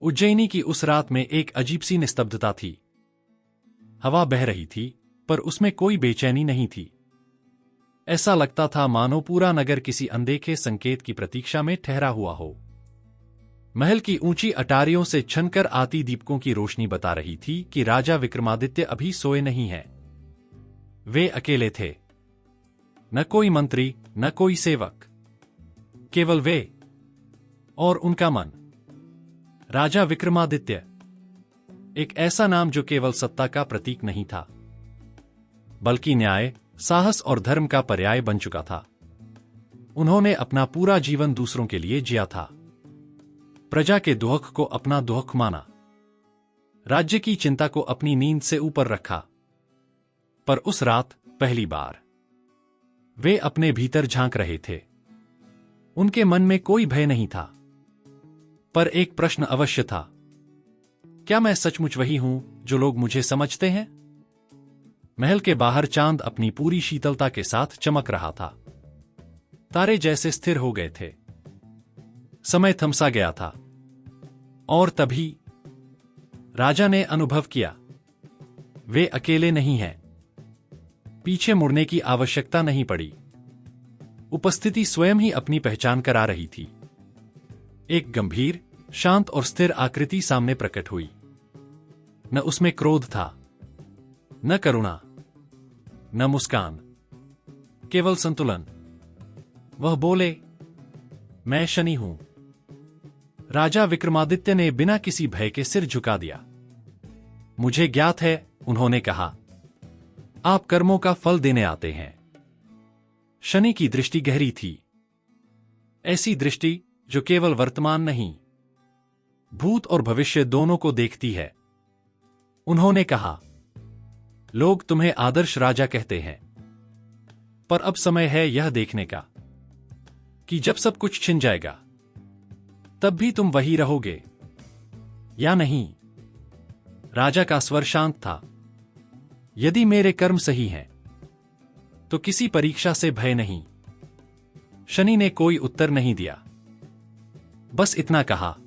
उज्जैनी की उस रात में एक अजीब सी निस्तब्धता थी। हवा बह रही थी, पर उसमें कोई बेचैनी नहीं थी। ऐसा लगता था मानो पूरा नगर किसी अनदेखे संकेत की प्रतीक्षा में ठहरा हुआ हो। महल की ऊंची अटारियों से छनकर आती दीपकों की रोशनी बता रही थी कि राजा विक्रमादित्य अभी सोए नहीं हैं। वे अकेले थे, न कोई मंत्री, न कोई सेवक, केवल वे और उनका मन। राजा विक्रमादित्य, एक ऐसा नाम जो केवल सत्ता का प्रतीक नहीं था, बल्कि न्याय, साहस और धर्म का पर्याय बन चुका था। उन्होंने अपना पूरा जीवन दूसरों के लिए जिया था, प्रजा के दुख को अपना दुख माना, राज्य की चिंता को अपनी नींद से ऊपर रखा। पर उस रात पहली बार वे अपने भीतर झांक रहे थे। उनके मन में कोई भय नहीं था, पर एक प्रश्न अवश्य था। क्या मैं सचमुच वही हूं जो लोग मुझे समझते हैं? महल के बाहर चांद अपनी पूरी शीतलता के साथ चमक रहा था। तारे जैसे स्थिर हो गए थे। समय थमसा गया था। और तभी राजा ने अनुभव किया, वे अकेले नहीं हैं। पीछे मुड़ने की आवश्यकता नहीं पड़ी। उपस्थिति स्वयं ही अपनी पहचान करा रही थी। एक गंभीर, शांत और स्थिर आकृति सामने प्रकट हुई। न उसमें क्रोध था, न करुणा, न मुस्कान, केवल संतुलन। वह बोले, मैं शनि हूं। राजा विक्रमादित्य ने बिना किसी भय के सिर झुका दिया। मुझे ज्ञात है, उन्होंने कहा, आप कर्मों का फल देने आते हैं। शनि की दृष्टि गहरी थी, ऐसी दृष्टि जो केवल वर्तमान नहीं, भूत और भविष्य दोनों को देखती है। उन्होंने कहा, लोग तुम्हें आदर्श राजा कहते हैं, पर अब समय है यह देखने का कि जब सब कुछ छिन जाएगा, तब भी तुम वही रहोगे या नहीं। राजा का स्वर शांत था। यदि मेरे कर्म सही हैं, तो किसी परीक्षा से भय नहीं। शनि ने कोई उत्तर नहीं दिया, बस इतना कहा,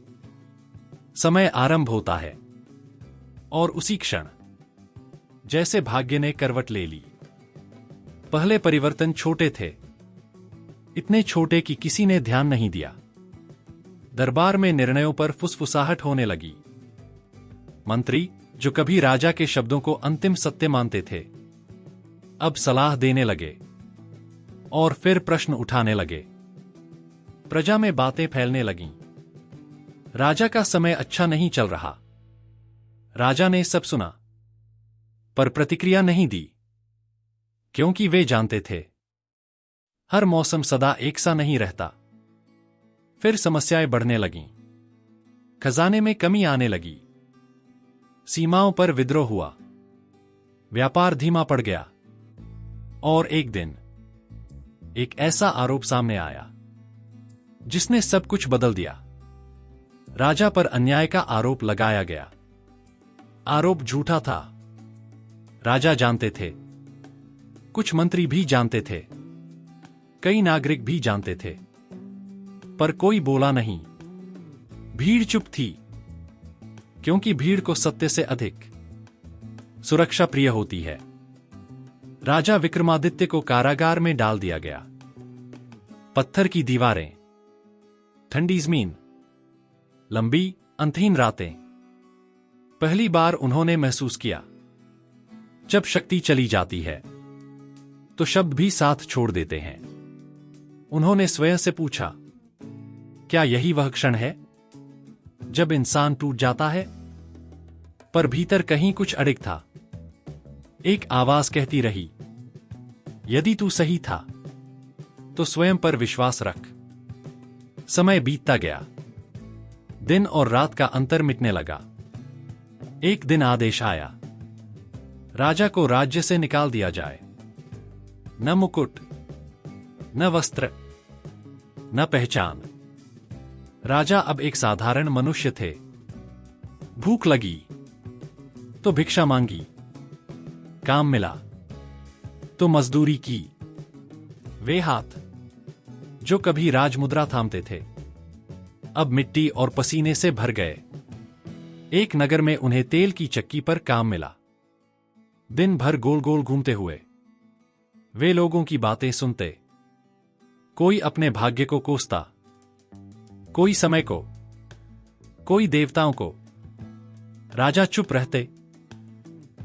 समय आरंभ होता है। और उसी क्षण जैसे भाग्य ने करवट ले ली। पहले परिवर्तन छोटे थे, इतने छोटे कि किसी ने ध्यान नहीं दिया। दरबार में निर्णयों पर फुसफुसाहट होने लगी। मंत्री, जो कभी राजा के शब्दों को अंतिम सत्य मानते थे, अब सलाह देने लगे और फिर प्रश्न उठाने लगे। प्रजा में बातें फैलने लगीं। राजा का समय अच्छा नहीं चल रहा। राजा ने सब सुना, पर प्रतिक्रिया नहीं दी, क्योंकि वे जानते थे, हर मौसम सदा एक सा नहीं रहता। फिर समस्याएं बढ़ने लगीं। खजाने में कमी आने लगी। सीमाओं पर विद्रोह हुआ। व्यापार धीमा पड़ गया। और एक दिन एक ऐसा आरोप सामने आया जिसने सब कुछ बदल दिया। राजा पर अन्याय का आरोप लगाया गया। आरोप झूठा था। राजा जानते थे, कुछ मंत्री भी जानते थे, कई नागरिक भी जानते थे, पर कोई बोला नहीं। भीड़ चुप थी, क्योंकि भीड़ को सत्य से अधिक सुरक्षा प्रिय होती है। राजा विक्रमादित्य को कारागार में डाल दिया गया। पत्थर की दीवारें, ठंडी जमीन, लंबी अंतहीन रातें। पहली बार उन्होंने महसूस किया, जब शक्ति चली जाती है तो शब्द भी साथ छोड़ देते हैं। उन्होंने स्वयं से पूछा, क्या यही वह क्षण है जब इंसान टूट जाता है? पर भीतर कहीं कुछ अड़िग था। एक आवाज कहती रही, यदि तू सही था तो स्वयं पर विश्वास रख। समय बीतता गया। दिन और रात का अंतर मिटने लगा। एक दिन आदेश आया, राजा को राज्य से निकाल दिया जाए। न मुकुट, न वस्त्र, न पहचान। राजा अब एक साधारण मनुष्य थे। भूख लगी तो भिक्षा मांगी, काम मिला तो मजदूरी की। वे हाथ जो कभी राजमुद्रा थामते थे, अब मिट्टी और पसीने से भर गए। एक नगर में उन्हें तेल की चक्की पर काम मिला। दिन भर गोल गोल घूमते हुए वे लोगों की बातें सुनते। कोई अपने भाग्य को कोसता, कोई समय को, कोई देवताओं को। राजा चुप रहते,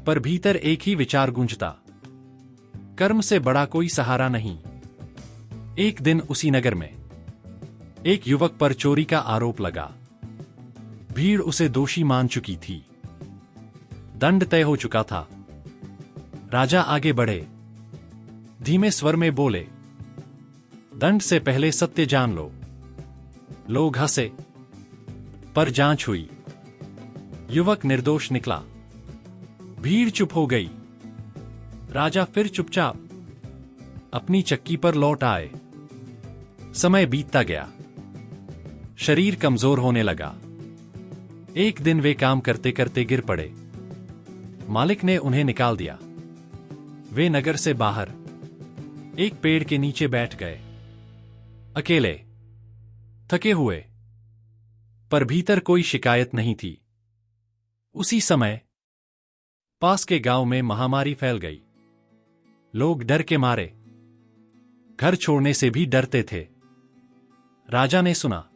पर भीतर एक ही विचार गूंजता, कर्म से बड़ा कोई सहारा नहीं। एक दिन उसी नगर में एक युवक पर चोरी का आरोप लगा। भीड़ उसे दोषी मान चुकी थी, दंड तय हो चुका था। राजा आगे बढ़े, धीमे स्वर में बोले, दंड से पहले सत्य जान लो। लोग हंसे, पर जांच हुई, युवक निर्दोष निकला। भीड़ चुप हो गई। राजा फिर चुपचाप अपनी चक्की पर लौट आए। समय बीतता गया, शरीर कमजोर होने लगा। एक दिन वे काम करते करते गिर पड़े। मालिक ने उन्हें निकाल दिया। वे नगर से बाहर एक पेड़ के नीचे बैठ गए, अकेले, थके हुए, पर भीतर कोई शिकायत नहीं थी। उसी समय पास के गांव में महामारी फैल गई। लोग डर के मारे घर छोड़ने से भी डरते थे। राजा ने सुना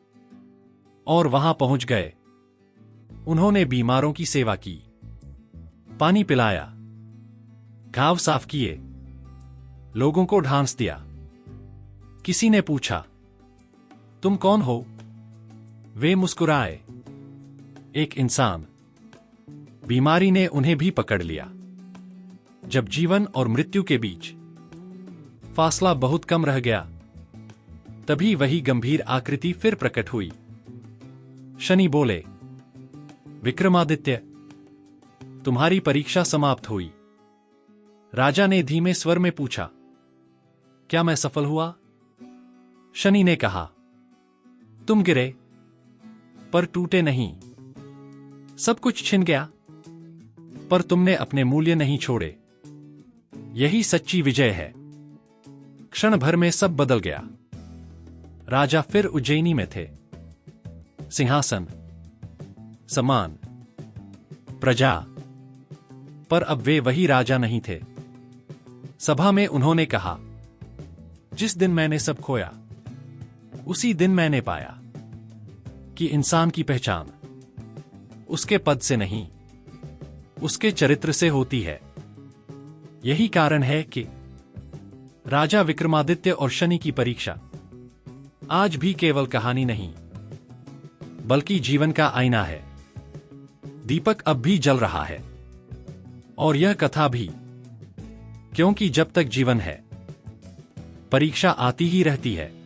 और वहां पहुंच गए। उन्होंने बीमारों की सेवा की, पानी पिलाया, घाव साफ किए, लोगों को ढांस दिया। किसी ने पूछा, तुम कौन हो? वे मुस्कुराए। एक इंसान। बीमारी ने उन्हें भी पकड़ लिया। जब जीवन और मृत्यु के बीच फासला बहुत कम रह गया, तभी वही गंभीर आकृति फिर प्रकट हुई। शनि बोले, विक्रमादित्य, तुम्हारी परीक्षा समाप्त हुई। राजा ने धीमे स्वर में पूछा, क्या मैं सफल हुआ? शनि ने कहा, तुम गिरे, पर टूटे नहीं। सब कुछ छिन गया, पर तुमने अपने मूल्य नहीं छोड़े। यही सच्ची विजय है। क्षण भर में सब बदल गया। राजा फिर उज्जैनी में थे। सिंहासन, सम्मान, प्रजा, पर अब वे वही राजा नहीं थे। सभा में उन्होंने कहा, जिस दिन मैंने सब खोया, उसी दिन मैंने पाया कि इंसान की पहचान उसके पद से नहीं, उसके चरित्र से होती है। यही कारण है कि राजा विक्रमादित्य और शनि की परीक्षा आज भी केवल कहानी नहीं, बल्कि जीवन का आईना है। दीपक अब भी जल रहा है, और यह कथा भी, क्योंकि जब तक जीवन है, परीक्षा आती ही रहती है।